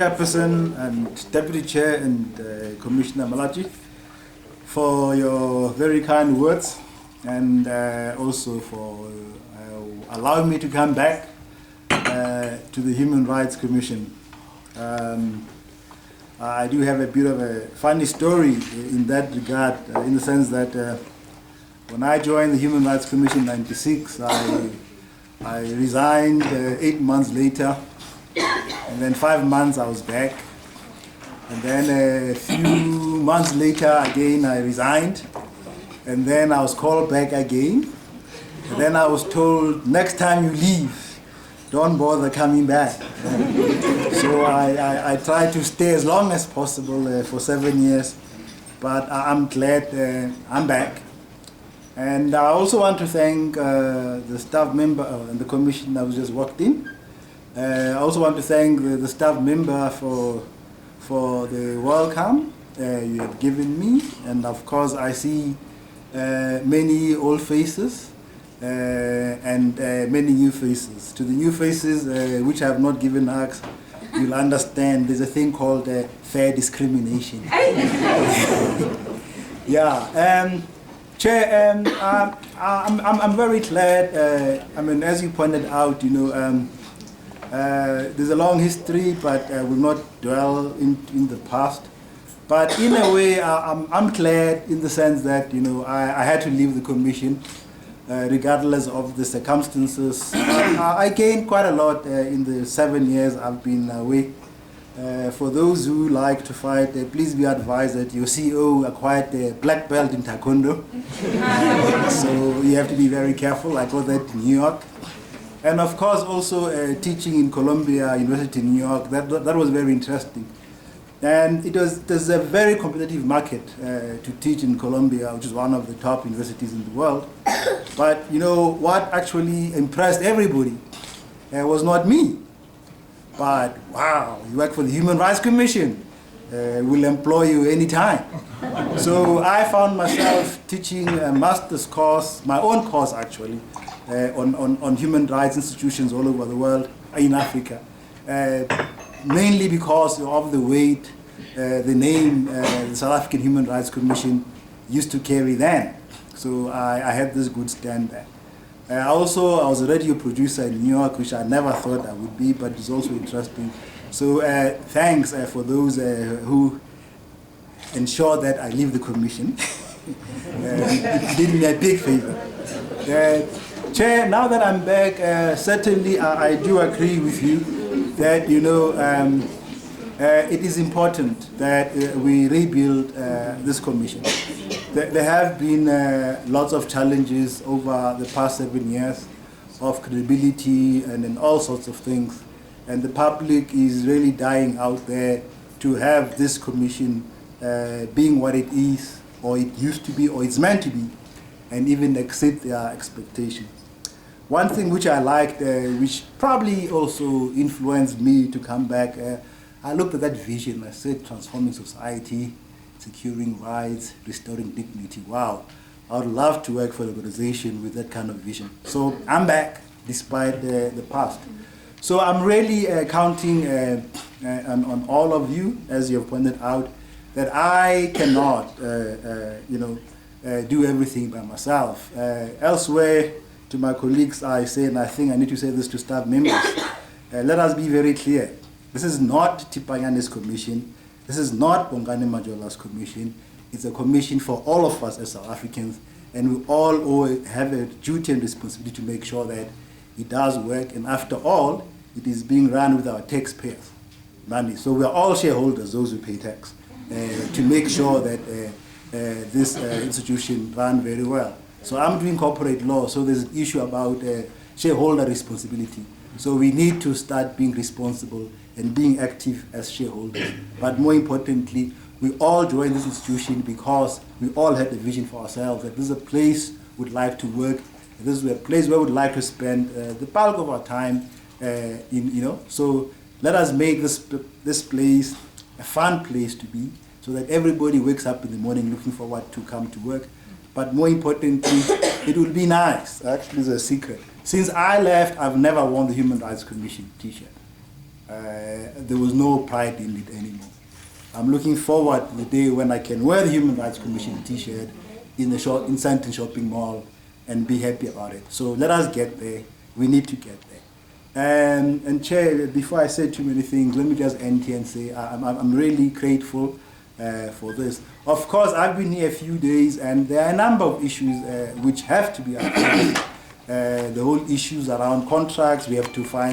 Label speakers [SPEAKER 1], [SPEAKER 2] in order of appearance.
[SPEAKER 1] Chairperson and Deputy Chair and Commissioner Malachi for your very kind words and also for allowing me to come back to the Human Rights Commission. I do have a bit of a funny story in that regard, in the sense that when I joined the Human Rights Commission in '96, I resigned 8 months later, and then 5 months I was back, and then a few months later again I resigned, and then I was called back again, and then I was told, next time you leave, don't bother coming back. So I tried to stay as long as possible for 7 years, but I'm glad I'm back. And I also want to thank the staff member and the commission that was just walked in. I also want to thank the staff member for the welcome you have given me. And of course I see many old faces and many new faces. To the new faces which I have not given hugs, you'll understand there's a thing called fair discrimination. Yeah. Chair, I'm very glad. I mean, as you pointed out, you know, there's a long history, but I will not dwell in the past. But in a way, I'm glad in the sense that, you know, I had to leave the commission, regardless of the circumstances. I gained quite a lot in the 7 years I've been away. For those who like to fight, please be advised that your CEO acquired a black belt in Taekwondo. So you have to be very careful. I got that in New York. And of course also teaching in Columbia University in New York, that was very interesting. And there's a very competitive market to teach in Columbia, which is one of the top universities in the world. But you know, what actually impressed everybody was not me. But wow, you work for the Human Rights Commission. We'll employ you anytime. So I found myself teaching a master's course, my own course actually, on human rights institutions all over the world, in Africa. Mainly because of the weight the name the South African Human Rights Commission used to carry then. So I had this good stand there. I was a radio producer in New York, which I never thought I would be, but it's also interesting. So thanks for those who ensured that I leave the commission. It did me a big favor. Chair, now that I'm back, certainly I do agree with you that, you know, it is important that we rebuild this commission. There have been lots of challenges over the past 7 years of credibility and all sorts of things. And the public is really dying out there to have this commission being what it is, or it used to be, or it's meant to be, and even exceed their expectations. One thing which I liked, which probably also influenced me to come back, I looked at that vision. I said, transforming society, securing rights, restoring dignity. Wow, I would love to work for an organization with that kind of vision. So I'm back despite the past. So I'm really counting on all of you, as you have pointed out, that I cannot, you know, do everything by myself. Elsewhere, to my colleagues, I say, and I think I need to say this to staff members, let us be very clear. This is not Thipanyane's commission. This is not Bongani Majola's commission. It's a commission for all of us as South Africans, and we all have a duty and responsibility to make sure that it does work. And after all, it is being run with our taxpayers' money. So we are all shareholders, those who pay tax, to make sure that this institution run very well. So I'm doing corporate law, so there's an issue about shareholder responsibility. So we need to start being responsible and being active as shareholders. But more importantly, we all joined this institution because we all had a vision for ourselves, that this is a place we'd like to work, this is a place where we'd like to spend the bulk of our time you know. So let us make this place a fun place to be, so that everybody wakes up in the morning looking forward to come to work. But more importantly, it will be nice. Actually, it's a secret. Since I left, I've never worn the Human Rights Commission t-shirt. there was no pride in it anymore. I'm looking forward to the day when I can wear the Human Rights Commission T-shirt in Sandton Shopping Mall and be happy about it. So let us get there. We need to get there. And Chair, before I say too many things, let me just end here and say I'm really grateful for this. Of course, I've been here a few days, and there are a number of issues which have to be addressed. The whole issues around contracts, we have to find